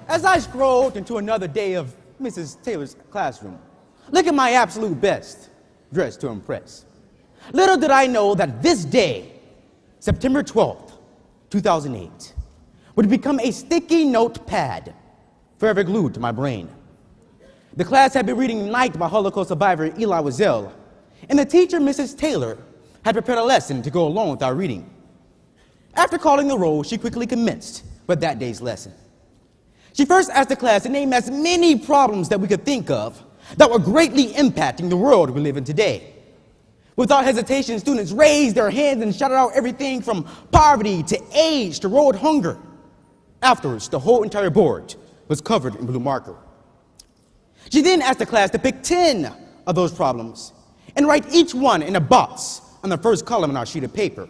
As I scrolled into another day of Mrs. Taylor's classroom, looking my absolute best, dressed to impress, little did I know that this day, September 12th, 2008, would become a sticky notepad forever glued to my brain. The class had been reading Night by Holocaust survivor Elie Wiesel, and the teacher, Mrs. Taylor, had prepared a lesson to go along with our reading. After calling the roll, she quickly commenced with that day's lesson. She first asked the class to name as many problems that we could think of that were greatly impacting the world we live in today. Without hesitation, students raised their hands and shouted out everything from poverty to AIDS to world hunger. Afterwards, the whole entire board was covered in blue marker. She then asked the class to pick 10 of those problems and write each one in a box on the first column on our sheet of paper.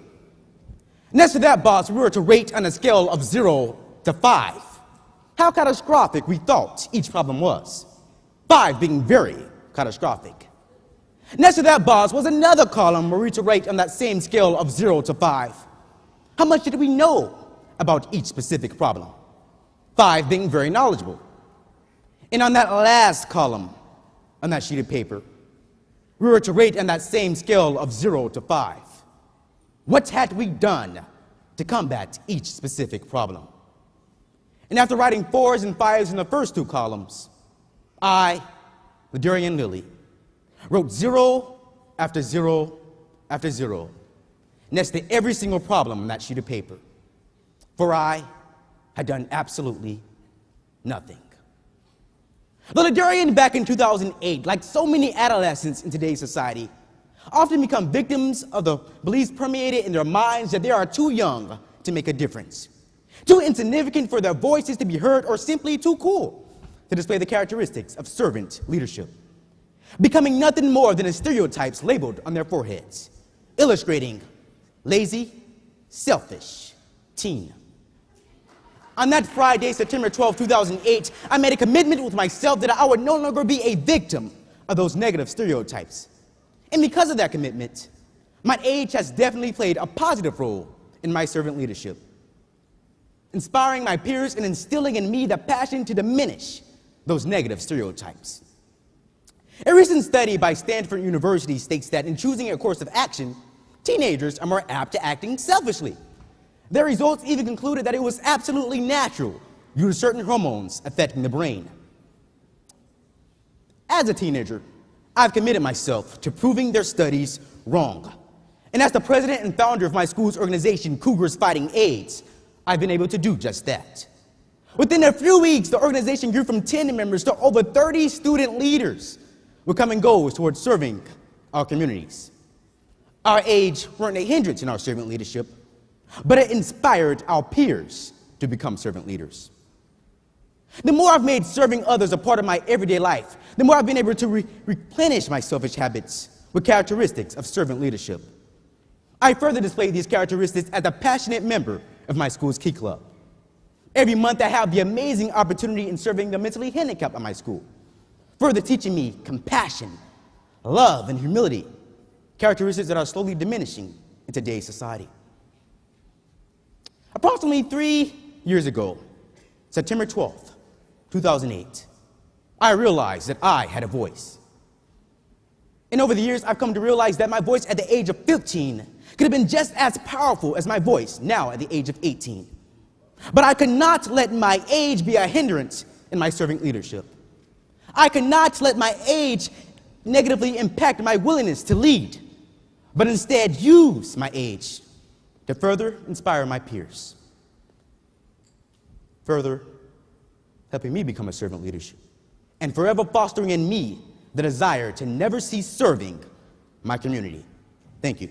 Next to that box, we were to rate on a scale of 0 to 5 how catastrophic we thought each problem was, 5 being very catastrophic. Next to that box was another column where we were to rate on that same scale of 0 to 5 how much did we know about each specific problem, 5 being very knowledgeable. And on that last column on that sheet of paper, we were to rate on that same scale of 0 to 5 what had we done to combat each specific problem. And after writing 4s and 5s in the first 2 columns, I, Ladarian and Lilly, wrote 0 after 0 after 0 next to every single problem on that sheet of paper, for I had done absolutely nothing. The Ladarian back in 2008, like so many adolescents in today's society, often become victims of the beliefs permeated in their minds that they are too young to make a difference, too insignificant for their voices to be heard, or simply too cool to display the characteristics of servant leadership, becoming nothing more than the stereotypes labeled on their foreheads, illustrating lazy, selfish teen. On that Friday, September 12, 2008, I made a commitment with myself that I would no longer be a victim of those negative stereotypes. And because of that commitment, my age has definitely played a positive role in my servant leadership, inspiring my peers and instilling in me the passion to diminish those negative stereotypes. A recent study by Stanford University states that in choosing a course of action, teenagers are more apt to acting selfishly. Their results even concluded that it was absolutely natural due to certain hormones affecting the brain. As a teenager, I've committed myself to proving their studies wrong. And as the president and founder of my school's organization, Cougars Fighting AIDS, I've been able to do just that. Within a few weeks, the organization grew from 10 members to over 30 student leaders with common goals towards serving our communities. Our age weren't a hindrance in our servant leadership, but it inspired our peers to become servant leaders. The more I've made serving others a part of my everyday life, the more I've been able to replenish my selfish habits with characteristics of servant leadership. I further display these characteristics as a passionate member of my school's Key Club. Every month I have the amazing opportunity in serving the mentally handicapped at my school, further teaching me compassion, love, and humility, characteristics that are slowly diminishing in today's society. Approximately 3 years ago, September 12th, 2008, I realized that I had a voice. And over the years, I've come to realize that my voice at the age of 15 could have been just as powerful as my voice now at the age of 18. But I could not let my age be a hindrance in my servant leadership. I could not let my age negatively impact my willingness to lead, but instead use my age to further inspire my peers, further helping me become a servant leadership, and forever fostering in me the desire to never cease serving my community. Thank you.